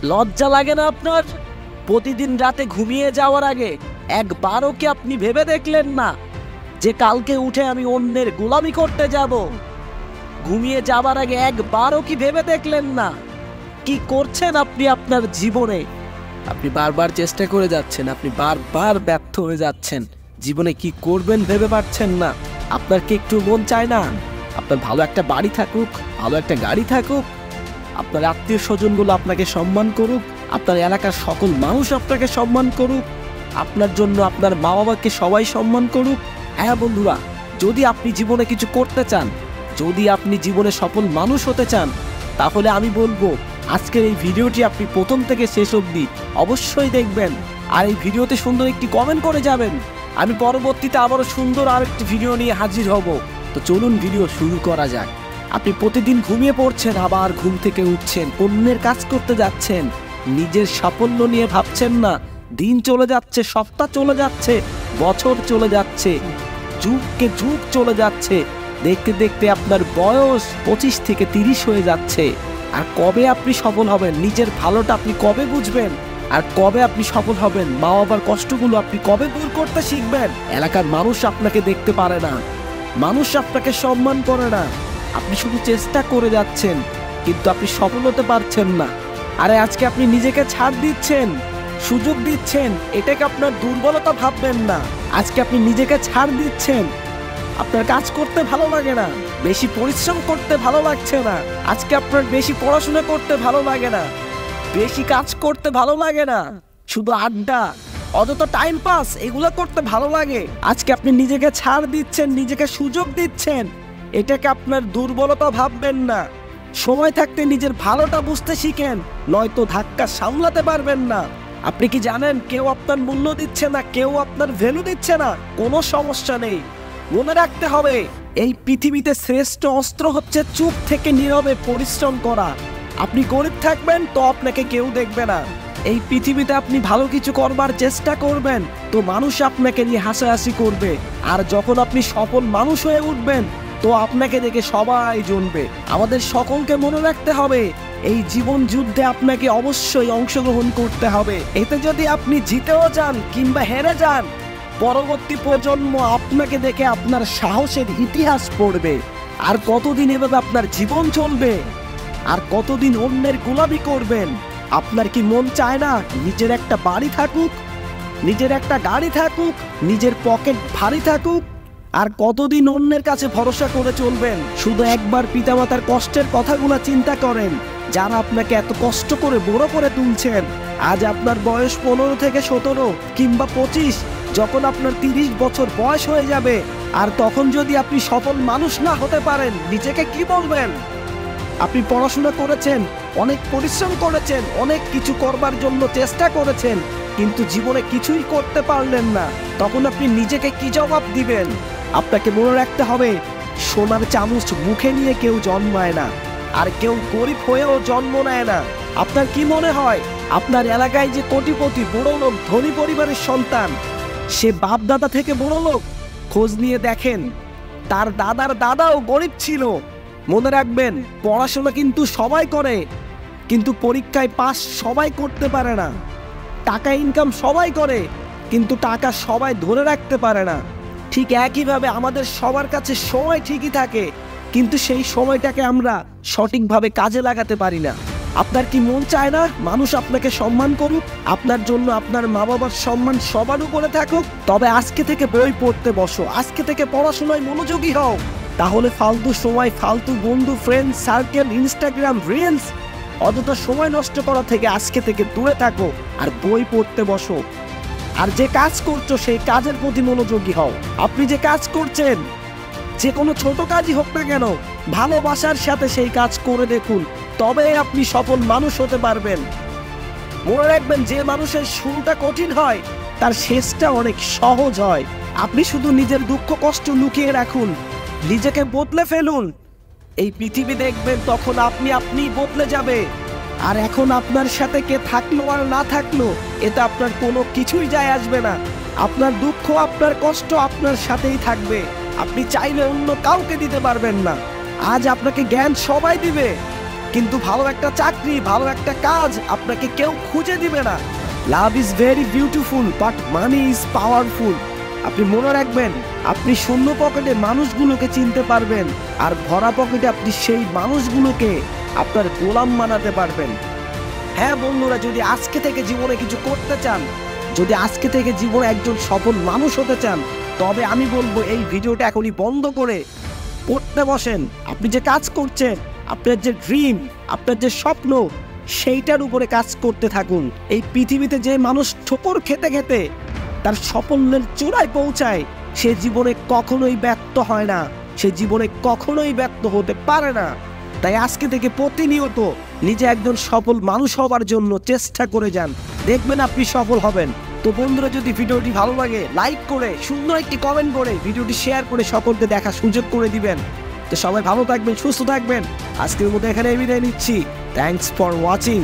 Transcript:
লজ্জা লাগে না আপনার? প্রতিদিন রাতে ঘুমিয়ে যাওয়ার আগে একবারও কি আপনি ভেবে দেখলেন না যে কালকে উঠে আমি অন্যের গোলামি করতে যাব? ঘুমিয়ে যাবার আগে একবারও কি ভেবে দেখলেন না কি করছেন আপনি আপনার জীবনে? আপনি বারবার চেষ্টা করে যাচ্ছেন, আপনি বারবার ব্যর্থ হয়ে যাচ্ছেন। জীবনে কি করবেন ভেবে পাচ্ছেন না। আপনার কি একটু মন চায় না আপনার ভালো একটা বাড়ি থাকুক, ভালো একটা গাড়ি থাকুক, আপনার আত্মীয় স্বজনগুলো আপনাকে সম্মান করুক, আপনার এলাকার সকল মানুষ আপনাকে সম্মান করুক, আপনার জন্য আপনার মা বাবাকে সবাই সম্মান করুক? হ্যাঁ বন্ধুরা, যদি আপনি জীবনে কিছু করতে চান, যদি আপনি জীবনে সফল মানুষ হতে চান, তাহলে আমি বলবো আজকের এই ভিডিওটি আপনি প্রথম থেকে শেষ অবধি অবশ্যই দেখবেন। আর এই ভিডিওতে সুন্দর একটি কমেন্ট করে যাবেন। আমি পরবর্তীতে আবারও সুন্দর আরেকটি ভিডিও নিয়ে হাজির হব। তো চলুন ভিডিও শুরু করা যাক। আপনি প্রতিদিন ঘুমিয়ে পড়ছেন, আবার ঘুম থেকে উঠছেন, অন্যের কাজ করতে যাচ্ছেন, নিজের সাফল্য নিয়ে ভাবছেন না। দিন চলে যাচ্ছে, সপ্তাহ চলে যাচ্ছে, বছর চলে যাচ্ছে, যুগকে যুগ চলে যাচ্ছে। দেখতে দেখতে আপনার বয়স 25 থেকে 30 হয়ে যাচ্ছে। আর কবে আপনি সফল হবেন? নিজের ভালোটা আপনি কবে বুঝবেন? আর কবে আপনি সফল হবেন? মা বাবার কষ্টগুলো আপনি কবে দূর করতে শিখবেন? এলাকার মানুষ আপনাকে দেখতে পারে না, মানুষ আপনাকে সম্মান করে না। আপনি শুধু চেষ্টা করে যাচ্ছেন, কিন্তু আপনি সফল হতে পারছেন না। আরে আজকে আপনি নিজেকে ছাড় দিচ্ছেন, সুযোগ দিচ্ছেন, এটাকে আপনার দুর্বলতা ভাববেন না। আজকে আপনি নিজেকে ছাড় দিচ্ছেন, আপনার কাজ করতে ভালো লাগে না, বেশি পরিশ্রম করতে ভালো লাগছে না, আজকে আপনার বেশি পড়াশোনা করতে ভালো লাগে না, বেশি কাজ করতে ভালো লাগে না, শুধু আড্ডা, অযথা টাইম পাস এগুলো করতে ভালো লাগে। আজকে আপনি নিজেকে ছাড় দিচ্ছেন, নিজেকে সুযোগ দিচ্ছেন, এটাকে আপনার দুর্বলতা ভাববেন না। সময় থাকতে নিজের ভালোটা বুঝতে শিখেন, নয়তো ধাক্কা সামলাতে পারবেন না। আপনি কি জানেন কেউ আপনার মূল্য দিচ্ছে না, কেউ আপনার ভ্যালু দিচ্ছে না? কোনো সমস্যা নেই, মনে রাখতে হবে এই পৃথিবীতে শ্রেষ্ঠ অস্ত্র হচ্ছে চুপ থেকে নীরবে পরিশ্রম করা। আপনি গরিব থাকবেন তো আপনাকে কেউ দেখবে না। এই পৃথিবীতে আপনি ভালো কিছু করবার চেষ্টা করবেন তো মানুষ আপনাকে নিয়ে হাসাহাসি করবে। আর যখন আপনি সফল মানুষ হয়ে উঠবেন তো আপনাকে দেখে সবাই জ্বলবে। আমাদের সকলকে মনে রাখতে হবে এই জীবন যুদ্ধে আপনাকে অবশ্যই অংশগ্রহণ করতে হবে। এতে যদি আপনি জিতেও যান কিংবা হেরে যান, পরবর্তী প্রজন্ম আপনাকে দেখে আপনার সাহসের ইতিহাস পড়বে। আর কতদিন এভাবে আপনার জীবন চলবে? আর কতদিন অন্যের গোলামি করবেন? আপনার কি মন চায় না নিজের একটা বাড়ি থাকুক, নিজের একটা গাড়ি থাকুক, নিজের পকেট ভারী থাকুক? আর কতদিন অন্যের কাছে ভরসা করে চলবেন? শুধু একবার পিতামাতার কষ্টের কথাগুলো চিন্তা করেন, যারা আপনাকে এত কষ্ট করে বড় করে তুলছেন। আজ আপনার বয়স 15 থেকে 17 কিংবা 25, যখন আপনার 30 বছর বয়স হয়ে যাবে, আর তখন যদি আপনি সফল মানুষ না হতে পারেন, নিজেকে কি বলবেন? আপনি পড়াশোনা করেছেন, অনেক পরিশ্রম করেছেন, অনেক কিছু করবার জন্য চেষ্টা করেছেন, কিন্তু জীবনে কিছুই করতে পারলেন না, তখন আপনি নিজেকে কি জবাব দিবেন? আপনাকে মনে রাখতে হবে সোনার চামচ মুখে নিয়ে কেউ জন্মায় না, আর কেউ গরিব হয়েও জন্ম নেয় না। আপনার কি মনে হয় আপনার এলাকায় যে কোটিপতি বড় লোক ধনী পরিবারের সন্তান, সে বাপ দাদা থেকে বড় লোক? খোঁজ নিয়ে দেখেন তার দাদার দাদাও গরিব ছিল। মনে রাখবেন পড়াশোনা কিন্তু সবাই করে, কিন্তু পরীক্ষায় পাস সবাই করতে পারে না। টাকা ইনকাম সবাই করে, কিন্তু টাকা সবাই ধরে রাখতে পারে না। ঠিক একইভাবে আমাদের সবার কাছে সময় ঠিকই থাকে, কিন্তু সেই সময়টাকে আমরা সঠিকভাবে কাজে লাগাতে পারি না। আপনার কি মন চায় না মানুষ আপনাকে সম্মান করুক, আপনার জন্য আপনার মা বাবার সম্মান সবার উপরে থাকুক? তবে আজকে থেকে বই পড়তে বসো, আজকে থেকে পড়াশোনায় মনোযোগী হও। তাহলে ফালতু সময়, ফালতু বন্ধু, ফ্রেন্ড সার্কেল, ইনস্টাগ্রাম রিলস, অযথা সময় নষ্ট করা থেকে আজকে থেকে দূরে থাকো আর বই পড়তে বসো। আর যে কাজ করছো সেই কাজের প্রতি মনোযোগী হও। আপনি যে কাজ করছেন, যে কোনো ছোট কাজই হোক না কেন, ভালোবাসার সাথে সেই কাজ করে দেখুন, তবে আপনি সফল মানুষ হতে পারবেন। মনে রাখবেন যে মানুষের শুরুটা কঠিন হয় তার শেষটা অনেক সহজ হয়। আপনি শুধু নিজের দুঃখ কষ্ট লুকিয়ে রাখুন, নিজেকে বদলে ফেলুন, এই পৃথিবী দেখবেন তখন আপনি বদলে যাবে। আর এখন আপনার সাথে কে থাকলো আর না থাকলো এতে আপনার কোনো কিছুই যায় আসবে না। আপনার দুঃখ, আপনার কষ্ট আপনার সাথেই থাকবে, আপনি চাইলে অন্য কাউকে দিতে পারবেন না। আজ আপনাকে জ্ঞান সবাই দিবে, কিন্তু ভালো একটা চাকরি, ভালো একটা কাজ আপনাকে কেউ খুঁজে দিবে না। Love is very beautiful but money is powerful. আপনি মনে রাখবেন, আপনি শূন্য পকেটে মানুষগুলোকে চিনতে পারবেন, আর ভরা পকেটে আপনি সেই মানুষগুলোকে আপনার গোলাম বানাতে পারবেন। হ্যাঁ বন্ধুরা, যদি আজকে থেকে জীবনে কিছু করতে চান, যদি আজকে থেকে জীবনে একজন সফল মানুষ হতে চান, তবে আমি বলবো এই ভিডিওটা এখনই বন্ধ করে পড়তে বসেন। আপনি যে কাজ করছেন, আপনার যে ড্রিম, আপনার যে স্বপ্ন, সেইটার উপরে কাজ করতে থাকুন। এই পৃথিবীতে যে মানুষ ঠোকর খেতে খেতে তার সাফল্যের চূড়ায় পৌঁছায়, সে জীবনে কখনোই ব্যর্থ হয় না, সে জীবনে কখনোই ব্যর্থ হতে পারে না। তাই আজকে থেকে প্রতিনিয়ত নিজে একজন সফল মানুষ হবার জন্য চেষ্টা করে যান, দেখবেন আপনি সফল হবেন। তো বন্ধুরা, যদি ভিডিওটি ভালো লাগে লাইক করে সুন্দর একটি কমেন্ট করে ভিডিওটি শেয়ার করে সকলকে দেখার সুযোগ করে দিবেন। তো সবাই ভালো থাকবেন, সুস্থ থাকবেন। আজকের মতো এখানে বিদায় নিচ্ছি। Thanks for watching.